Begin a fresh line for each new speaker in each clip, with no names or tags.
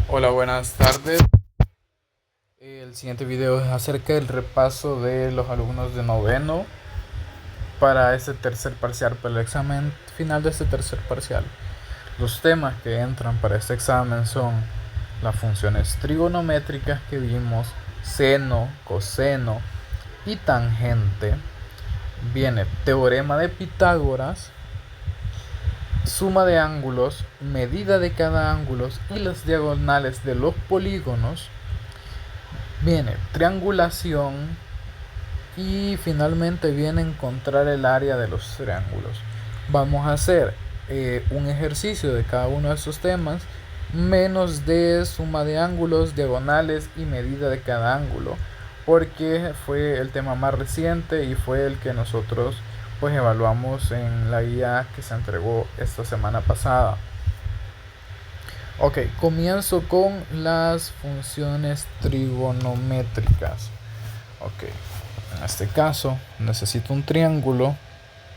Hola, buenas tardes. El siguiente video es acerca del repaso de los alumnos de noveno para este tercer parcial, para el examen final de este tercer parcial. Los temas que entran para este examen son las funciones trigonométricas que vimos, seno, coseno y tangente. Viene teorema de Pitágoras, suma de ángulos, medida de cada ángulo y las diagonales de los polígonos. Viene triangulación y finalmente viene encontrar el área de los triángulos. Vamos a hacer un ejercicio de cada uno de esos temas, menos de suma de ángulos, diagonales y medida de cada ángulo, porque fue el tema más reciente y fue el que nosotros pues evaluamos en la guía que se entregó esta semana pasada. Ok, comienzo con las funciones trigonométricas. Ok, en este caso necesito un triángulo,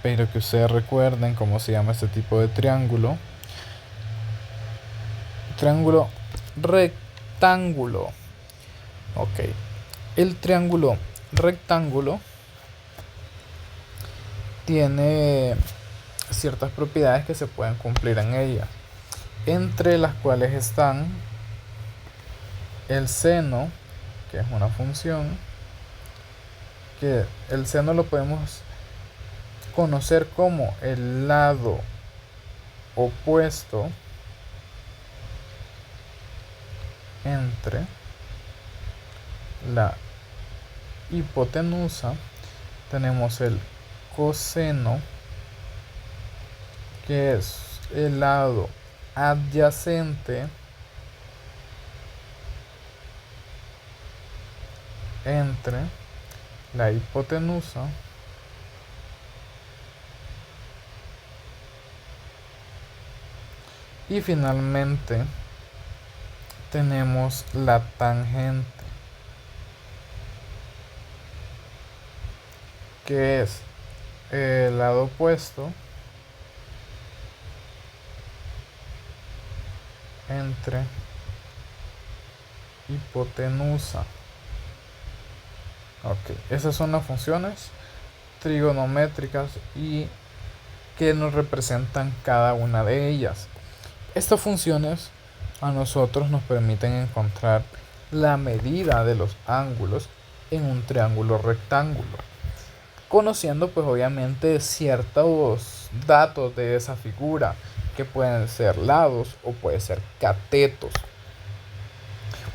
pero que ustedes recuerden cómo se llama este tipo de triángulo. Triángulo rectángulo. Ok, el triángulo rectángulo tiene ciertas propiedades que se pueden cumplir en ella, entre las cuales están el seno, que es una función, que el seno lo podemos conocer como el lado opuesto entre la hipotenusa. Tenemos el coseno, que es el lado adyacente entre la hipotenusa y finalmente tenemos la tangente, que es el lado opuesto entre hipotenusa. Ok, esas son las funciones trigonométricas y que nos representan cada una de ellas. Estas funciones a nosotros nos permiten encontrar la medida de los ángulos en un triángulo rectángulo, conociendo pues obviamente ciertos datos de esa figura, que pueden ser lados o pueden ser catetos.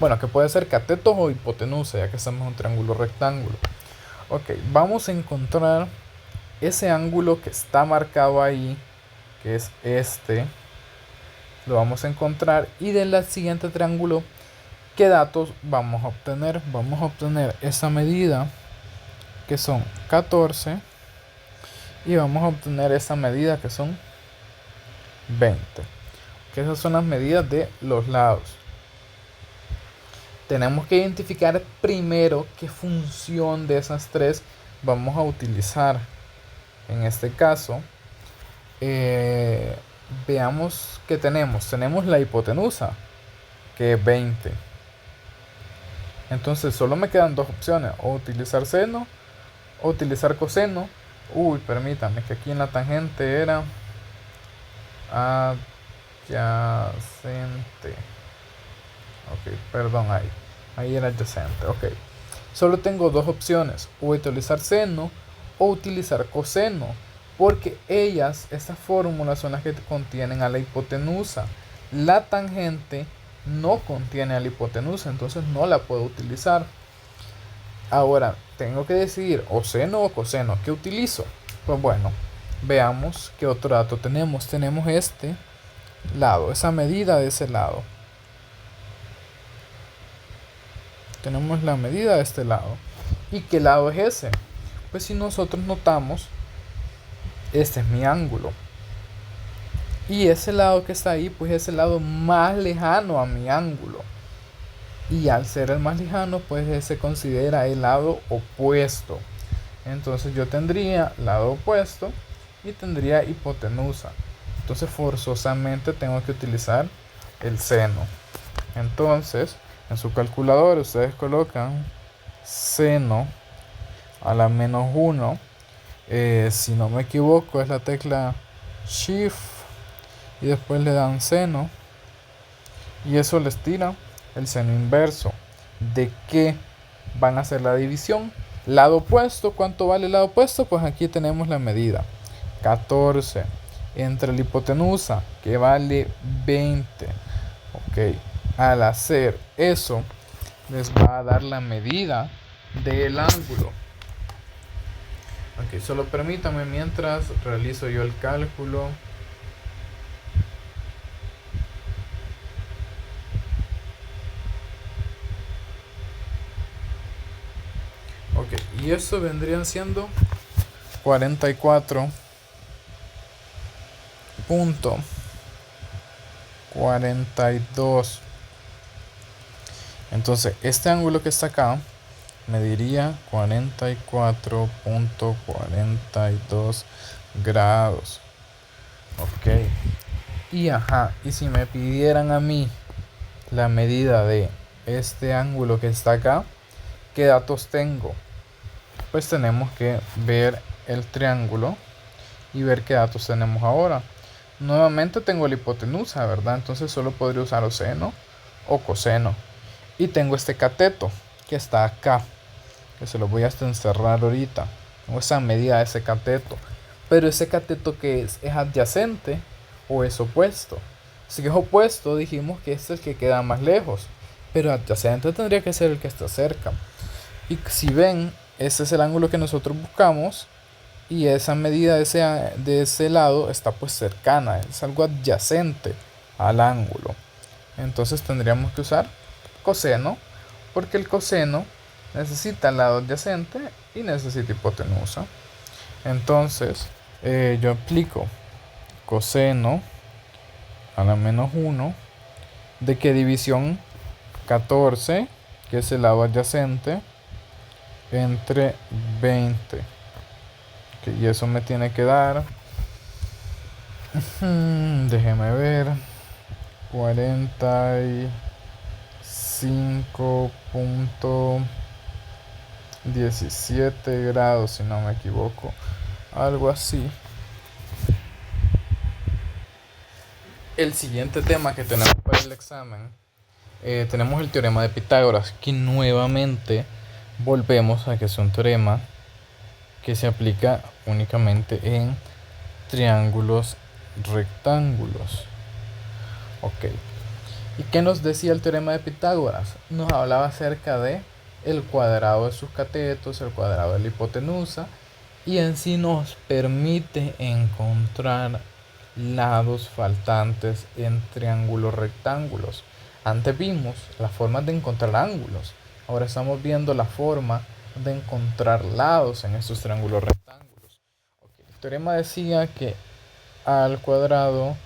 Bueno, que puede ser catetos o hipotenusa, ya que estamos en un triángulo rectángulo. Ok, vamos a encontrar ese ángulo que está marcado ahí, que es este. Lo vamos a encontrar, y del siguiente triángulo, ¿qué datos vamos a obtener? Vamos a obtener esa medida, que son 14, y vamos a obtener esa medida, que son 20. Que esas son las medidas de los lados. Tenemos que identificar primero qué función de esas tres vamos a utilizar. En este caso, veamos que tenemos la hipotenusa, que es 20. Entonces solo me quedan dos opciones: o utilizar seno o utilizar coseno. Permítame, que aquí en la tangente era adyacente. Ok, perdón, ahí era adyacente. Ok, solo tengo dos opciones: o utilizar seno o utilizar coseno, porque estas fórmulas son las que contienen a la hipotenusa. La tangente no contiene a la hipotenusa, entonces no la puedo utilizar. Ahora tengo que decidir o seno o coseno. ¿Qué utilizo? Pues bueno, veamos qué otro dato tenemos. Tenemos este lado, esa medida de ese lado. Tenemos la medida de este lado. ¿Y qué lado es ese? Pues si nosotros notamos, este es mi ángulo, y ese lado que está ahí pues es el lado más lejano a mi ángulo, y al ser el más lejano pues se considera el lado opuesto. Entonces yo tendría lado opuesto y tendría hipotenusa. Entonces forzosamente tengo que utilizar el seno. Entonces, en su calculadora ustedes colocan seno a la menos 1. Si no me equivoco es la tecla Shift y después le dan seno y eso les tira el seno inverso. ¿De qué van a hacer la división? Lado opuesto, ¿cuánto vale el lado opuesto? Pues aquí tenemos la medida, 14, entre la hipotenusa, que vale 20. Ok, al hacer eso, les va a dar la medida del ángulo. Ok, solo permítanme mientras realizo yo el cálculo. Ok, y eso vendrían siendo 44.42. Entonces, este ángulo que está acá mediría 44.42 grados. Ok. Y si me pidieran a mí la medida de este ángulo que está acá, ¿qué datos tengo? Pues tenemos que ver el triángulo y ver qué datos tenemos ahora. Nuevamente tengo la hipotenusa, ¿verdad? Entonces solo podría usar o seno o coseno. Y tengo este cateto que está acá, que se lo voy a encerrar ahorita. Tengo esa medida de ese cateto. Pero ese cateto que es adyacente o es opuesto. Si es opuesto, dijimos que este es el que queda más lejos. Pero adyacente tendría que ser el que está cerca. Y si ven, ese es el ángulo que nosotros buscamos. Y esa medida de ese lado está pues cercana. Es algo adyacente al ángulo. Entonces tendríamos que usar coseno. Porque el coseno necesita el lado adyacente y necesita hipotenusa. Entonces yo aplico coseno a la menos 1 de que división 14, que es el lado adyacente, entre 20. Okay, y eso me tiene que dar, déjeme ver, 45.17 grados, si no me equivoco, algo así. El siguiente tema que tenemos para el examen, tenemos el teorema de Pitágoras, que nuevamente volvemos a que es un teorema que se aplica únicamente en triángulos rectángulos. Ok. ¿Y qué nos decía el teorema de Pitágoras? Nos hablaba acerca de el cuadrado de sus catetos, el cuadrado de la hipotenusa, y en sí nos permite encontrar lados faltantes en triángulos rectángulos. Antes vimos las formas de encontrar ángulos. Ahora estamos viendo la forma de encontrar lados en estos triángulos rectángulos. Okay. El teorema decía que a al cuadrado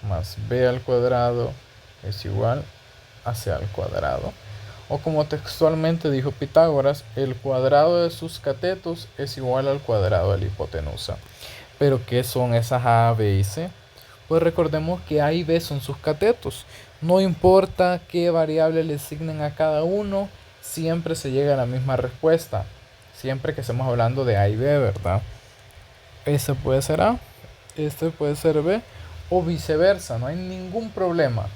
más b al cuadrado es igual a c al cuadrado. O como textualmente dijo Pitágoras, el cuadrado de sus catetos es igual al cuadrado de la hipotenusa. Pero ¿qué son esas a, b y c? Pues recordemos que a y b son sus catetos. No importa qué variable le asignen a cada uno, siempre se llega a la misma respuesta. Siempre que estemos hablando de a y b, ¿verdad? Este puede ser a, este puede ser b, o viceversa, no hay ningún problema.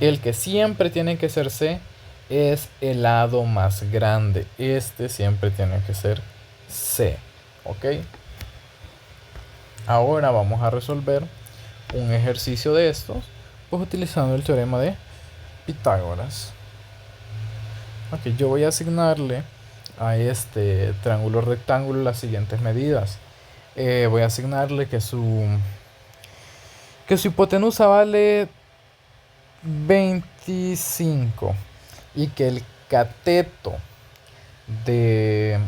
El que siempre tiene que ser c es el lado más grande. Este siempre tiene que ser c. ¿Ok? Ahora vamos a resolver un ejercicio de estos, pues utilizando el teorema de Pitágoras. Ok, yo voy a asignarle a este triángulo rectángulo las siguientes medidas. Voy a asignarle que su hipotenusa vale 25 y que el cateto de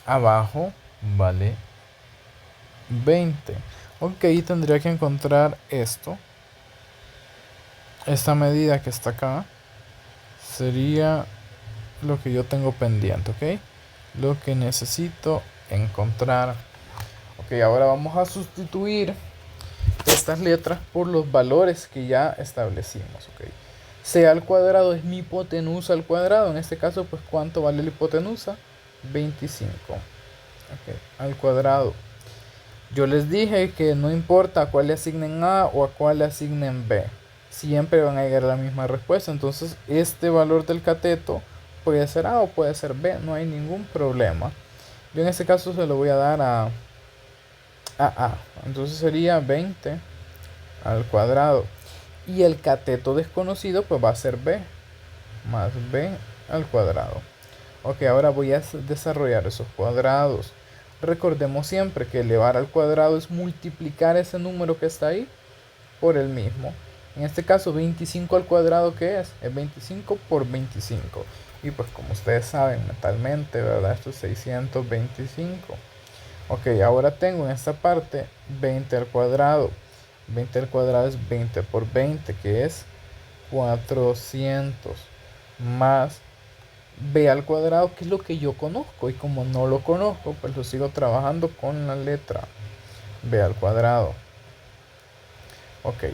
abajo vale 20. Ok, tendría que encontrar esto. Esta medida que está acá sería lo que yo tengo pendiente, ok. Lo que necesito encontrar. Ok, ahora vamos a sustituir estas letras por los valores que ya establecimos, ok. C al cuadrado es mi hipotenusa al cuadrado. En este caso, pues, ¿cuánto vale la hipotenusa? 25. Ok, al cuadrado. Yo les dije que no importa a cuál le asignen A o a cuál le asignen B. Siempre van a llegar a la misma respuesta. Entonces, este valor del cateto puede ser A o puede ser B. No hay ningún problema. Yo en este caso se lo voy a dar a A. Entonces sería 20 al cuadrado. Y el cateto desconocido pues va a ser B más B al cuadrado. Ok, ahora voy a desarrollar esos cuadrados. Recordemos siempre que elevar al cuadrado es multiplicar ese número que está ahí por el mismo. En este caso 25 al cuadrado, ¿qué es? Es 25 por 25. Y pues como ustedes saben mentalmente, ¿verdad? Esto es 625. Ok, ahora tengo en esta parte 20 al cuadrado. 20 al cuadrado es 20 por 20, que es 400. Más b al cuadrado, que es lo que yo conozco. Y como no lo conozco, pues lo sigo trabajando con la letra b al cuadrado. Ok,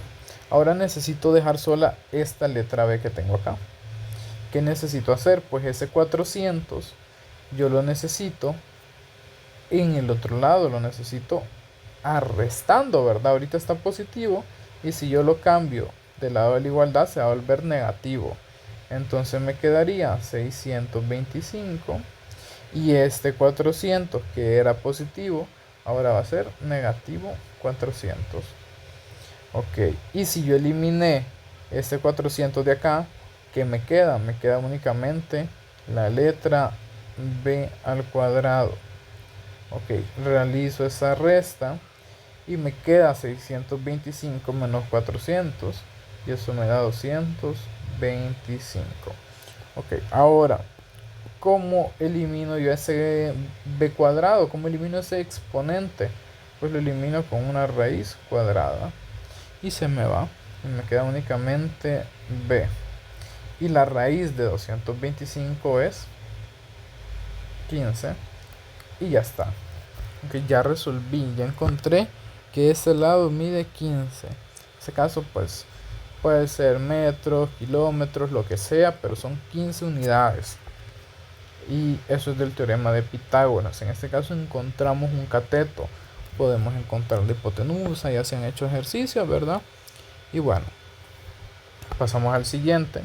ahora necesito dejar sola esta letra b que tengo acá. ¿Qué necesito hacer? Pues ese 400 yo lo necesito en el otro lado, lo necesito restando, ¿verdad? Ahorita está positivo y si yo lo cambio del lado de la igualdad se va a volver negativo. Entonces me quedaría 625 y este 400 que era positivo ahora va a ser negativo 400. Ok, y si yo eliminé este 400 de acá, ¿qué me queda? Me queda únicamente la letra b al cuadrado. Ok, realizo esa resta y me queda 625 menos 400 y eso me da 225. Ok, ahora, ¿cómo elimino yo ese b cuadrado? ¿Cómo elimino ese exponente? Pues lo elimino con una raíz cuadrada y se me va y me queda únicamente b. Y la raíz de 225 es 15 y ya está. Ok, ya resolví, ya encontré que este lado mide 15. En este caso pues puede ser metros, kilómetros, lo que sea, pero son 15 unidades. Y eso es del teorema de Pitágoras. En este caso encontramos un cateto. Podemos encontrar la hipotenusa, ya se han hecho ejercicios, ¿verdad? Y bueno, pasamos al siguiente,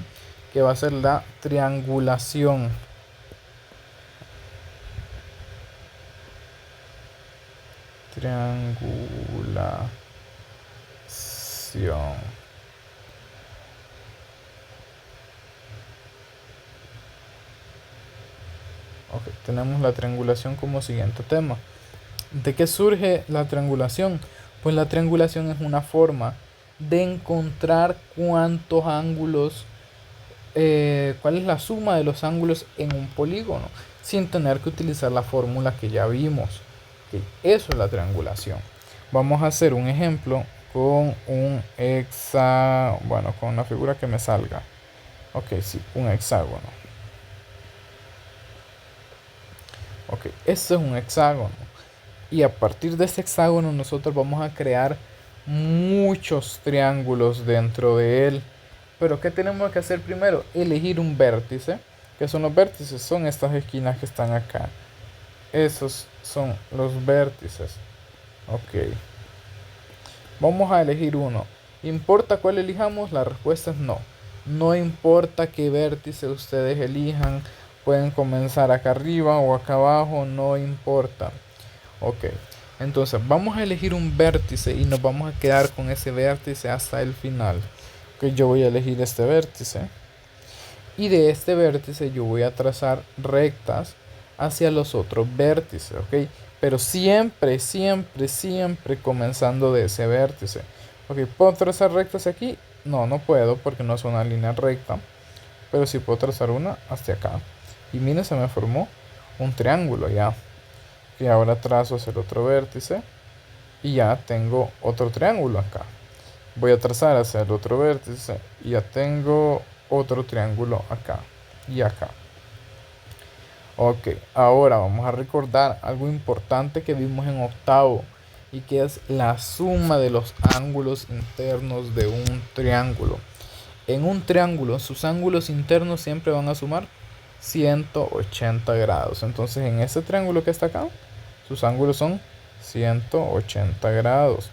que va a ser la triangulación. Triangulación. Ok, tenemos la triangulación como siguiente tema. ¿De qué surge la triangulación? Pues la triangulación es una forma de encontrar cuántos ángulos, cuál es la suma de los ángulos en un polígono, sin tener que utilizar la fórmula que ya vimos. Okay, eso es la triangulación. Vamos a hacer un ejemplo con un bueno, con una figura que me salga. Ok, sí, un hexágono. Ok, este es un hexágono. Y a partir de este hexágono nosotros vamos a crear muchos triángulos dentro de él. Pero ¿qué tenemos que hacer primero? Elegir un vértice. ¿Qué son los vértices? Son estas esquinas que están acá. Esos son los vértices. Ok. Vamos a elegir uno. ¿Importa cuál elijamos? La respuesta es no. No importa qué vértice ustedes elijan. Pueden comenzar acá arriba o acá abajo. No importa. Ok. Entonces vamos a elegir un vértice y nos vamos a quedar con ese vértice hasta el final. Ok, yo voy a elegir este vértice. Y de este vértice yo voy a trazar rectas hacia los otros vértices, ¿ok? Pero siempre, siempre, siempre comenzando de ese vértice. Ok, ¿puedo trazar rectas aquí? No, no puedo porque no es una línea recta. Pero sí puedo trazar una hacia acá. Y miren, se me formó un triángulo ya. Y ahora trazo hacia el otro vértice. Y ya tengo otro triángulo acá. Voy a trazar hacia el otro vértice. Y ya tengo otro triángulo acá y acá. Ok, ahora vamos a recordar algo importante que vimos en octavo y que es la suma de los ángulos internos de un triángulo. En un triángulo, sus ángulos internos siempre van a sumar 180 grados. Entonces, en este triángulo que está acá, sus ángulos son 180 grados.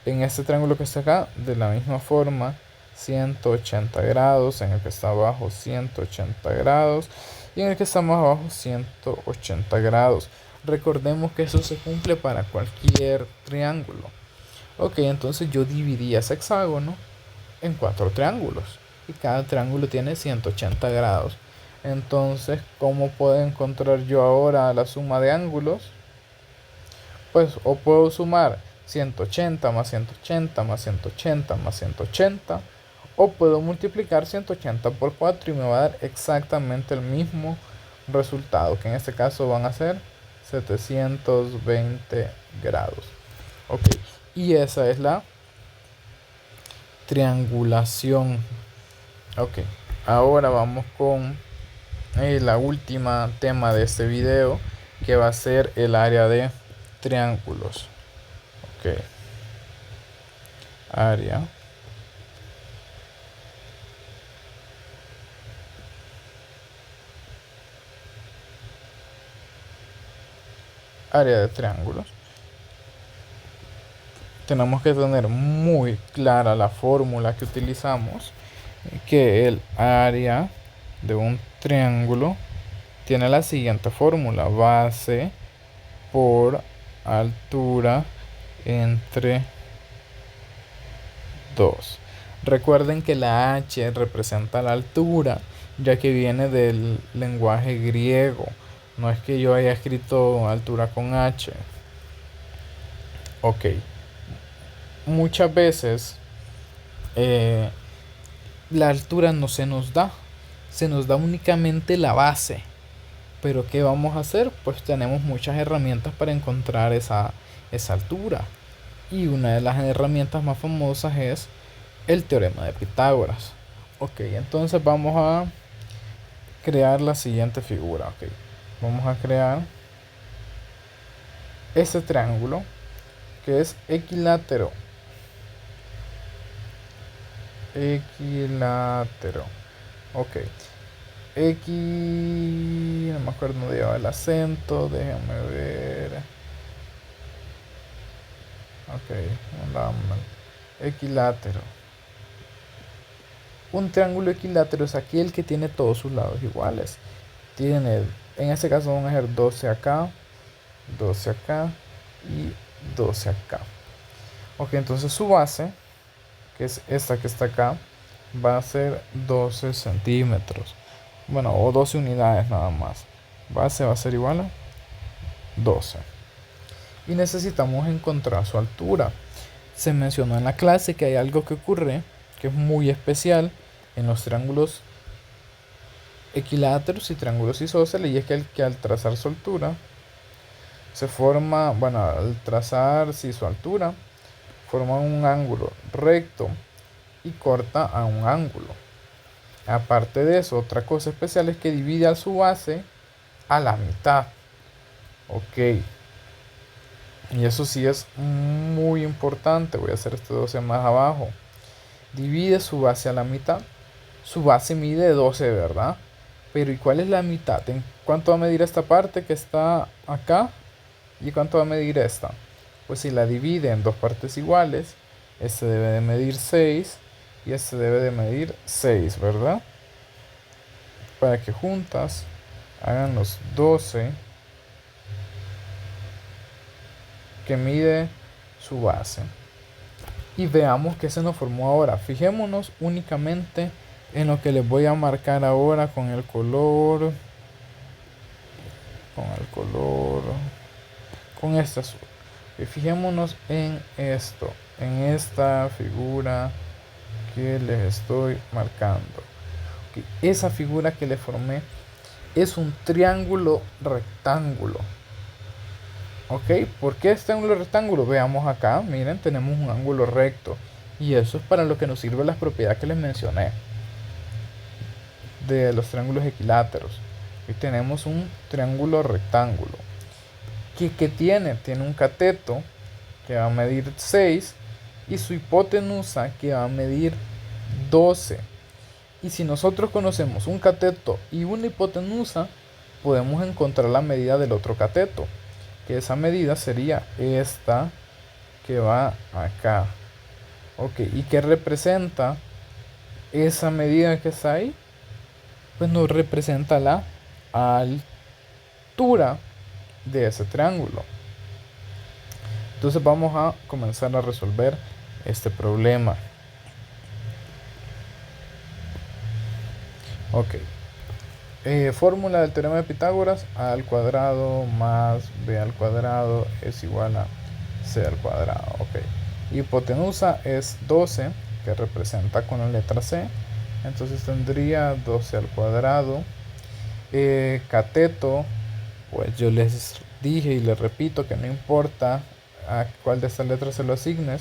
En este triángulo que está acá, de la misma forma, 180 grados. En el que está abajo, 180 grados. Y en el que está más abajo, 180 grados. Recordemos que eso se cumple para cualquier triángulo. Ok, entonces yo dividí ese hexágono en 4 triángulos. Y cada triángulo tiene 180 grados. Entonces, ¿cómo puedo encontrar yo ahora la suma de ángulos? Pues o puedo sumar 180 más 180 más 180 más 180. O puedo multiplicar 180 por 4 y me va a dar exactamente el mismo resultado. Que en este caso van a ser 720 grados. Ok, y esa es la triangulación. Ok, ahora vamos con la última tema de este video, que va a ser el área de triángulos. Ok, área de triángulos. Tenemos que tener muy clara la fórmula que utilizamos, que el área de un triángulo tiene la siguiente fórmula: base por altura entre 2. Recuerden que la h representa la altura, ya que viene del lenguaje griego. No es que yo haya escrito altura con h. Ok, muchas veces la altura no se nos da únicamente la base. Pero ¿qué vamos a hacer? Pues tenemos muchas herramientas para encontrar esa altura. Y una de las herramientas más famosas es el teorema de Pitágoras. Ok, entonces vamos a crear la siguiente figura. Ok, vamos a crear este triángulo que es equilátero. Ok, no me acuerdo dónde lleva el acento, déjenme ver. Ok, equilátero. Un triángulo equilátero es aquel que tiene todos sus lados iguales. Tiene, en este caso van a ser 12 acá, 12 acá y 12 acá. Ok, entonces su base, que es esta que está acá, va a ser 12 centímetros. Bueno, o 12 unidades nada más. Base va a ser igual a 12. Y necesitamos encontrar su altura. Se mencionó en la clase que hay algo que ocurre, que es muy especial en los triángulos equiláteros y triángulos isósceles, y es que al trazar su altura se forma, bueno, al trazar su altura, forma un ángulo recto y corta a un ángulo. Aparte de eso, otra cosa especial es que divide a su base a la mitad. Ok, y eso sí es muy importante. Voy a hacer este 12 más abajo. Divide su base a la mitad. Su base mide 12, ¿verdad? Pero ¿y cuál es la mitad? ¿En cuánto va a medir esta parte que está acá? ¿Y cuánto va a medir esta? Pues si la divide en dos partes iguales, este debe de medir 6 y este debe de medir 6, ¿verdad? Para que juntas hagan los 12 que mide su base. Y veamos qué se nos formó ahora. Fijémonos únicamente en lo que les voy a marcar ahora con el color. Con este azul. Y fijémonos en esto, en esta figura que les estoy marcando. Okay, esa figura que le formé es un triángulo rectángulo. Ok, ¿por qué este ángulo rectángulo? Veamos acá, miren, tenemos un ángulo recto. Y eso es para lo que nos sirven las propiedades que les mencioné de los triángulos equiláteros. Aquí tenemos un triángulo rectángulo. ¿Qué tiene? Tiene un cateto que va a medir 6 y su hipotenusa que va a medir 12. Y si nosotros conocemos un cateto y una hipotenusa, podemos encontrar la medida del otro cateto, que esa medida sería esta que va acá. Ok, ¿y qué representa esa medida que está ahí? Pues nos representa la altura de ese triángulo. Entonces vamos a comenzar a resolver este problema. Ok. Fórmula del teorema de Pitágoras: a al cuadrado más b al cuadrado es igual a c al cuadrado. Ok. Hipotenusa es 12, que representa con la letra c. Entonces tendría 12 al cuadrado. Cateto, pues yo les dije y les repito que no importa a cuál de estas letras se lo asignes,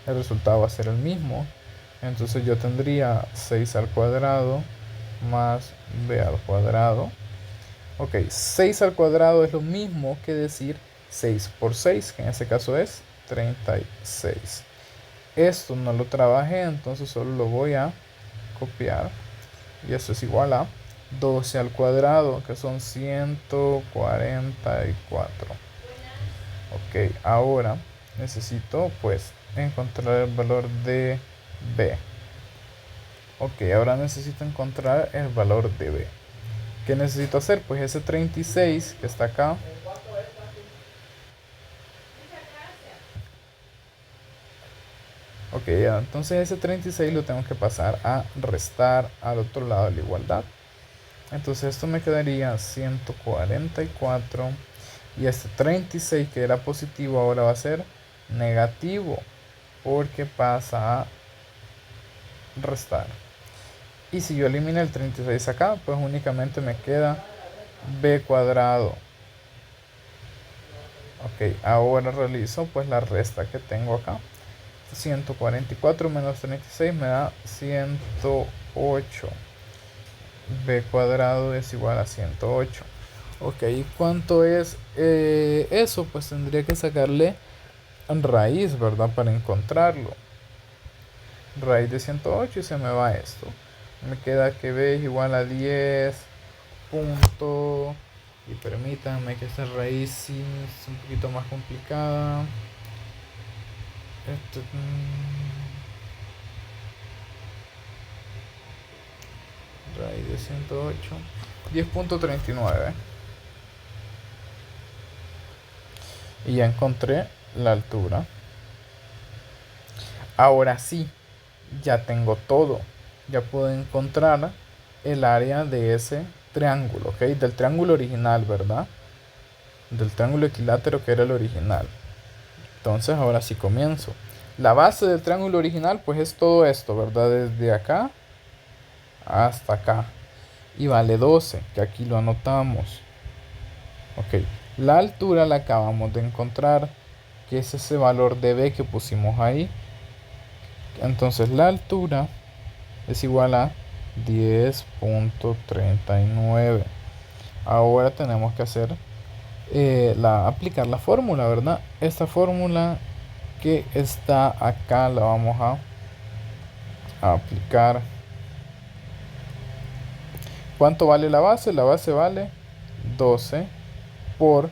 el resultado va a ser el mismo. Entonces yo tendría 6 al cuadrado más b al cuadrado. Ok, 6 al cuadrado es lo mismo que decir 6 por 6, que en este caso es 36. Esto no lo trabajé, entonces solo lo voy a copiar. Y esto es igual a 12 al cuadrado, que son 144. Ok, ahora necesito pues encontrar el valor de b. Ok, ahora necesito encontrar el valor de b. ¿Qué necesito hacer? Pues ese 36 que está acá. Ok, entonces ese 36 lo tengo que pasar a restar al otro lado de la igualdad. Entonces esto me quedaría 144. Y este 36 que era positivo ahora va a ser negativo, porque pasa a restar. Y si yo elimino el 36 acá, pues únicamente me queda b cuadrado. Ok, ahora realizo pues la resta que tengo acá. 144 menos 36 me da 108. B cuadrado es igual a 108. Ok, ¿y cuánto es eso? Pues tendría que sacarle raíz, ¿verdad? Para encontrarlo. Raíz de 108 y se me va esto. Me queda que B es igual a 10 punto. Y permítanme que esta raíz sí es un poquito más complicada. Raíz de 108. 10.39. Y ya encontré la altura. Ahora sí, ya tengo todo. Ya puedo encontrar el área de ese triángulo, ¿ok? Del triángulo original, ¿verdad? Del triángulo equilátero que era el original. Entonces ahora sí comienzo. La base del triángulo original pues es todo esto, ¿verdad? Desde acá hasta acá. Y vale 12, que aquí lo anotamos. Ok, la altura la acabamos de encontrar, que es ese valor de b que pusimos ahí. Entonces la altura es igual a 10.39. Ahora tenemos que hacer aplicar la fórmula, ¿verdad? Esta fórmula que está acá la vamos a aplicar. ¿Cuánto vale la base? La base vale 12 por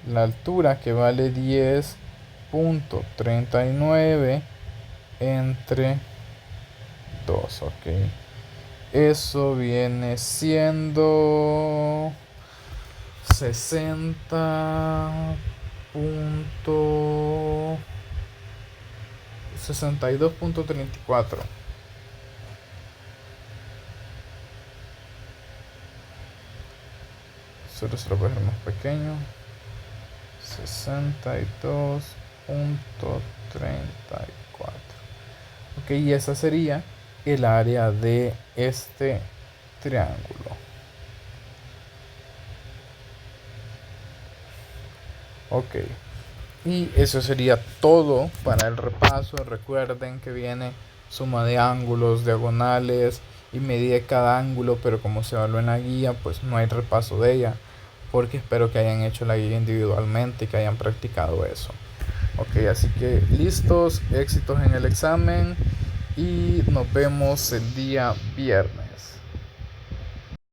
la altura, que vale 10.39 entre 2. Ok, eso viene siendo 62.34. Solo se lo voy a hacer más pequeño. 62.34. Ok, y esa sería el área de este triángulo. Ok, y eso sería todo para el repaso. Recuerden que viene suma de ángulos, diagonales y medida de cada ángulo, pero como se evalúa en la guía, pues no hay repaso de ella, porque espero que hayan hecho la guía individualmente y que hayan practicado eso. Ok, así que listos, éxitos en el examen y nos vemos el día viernes.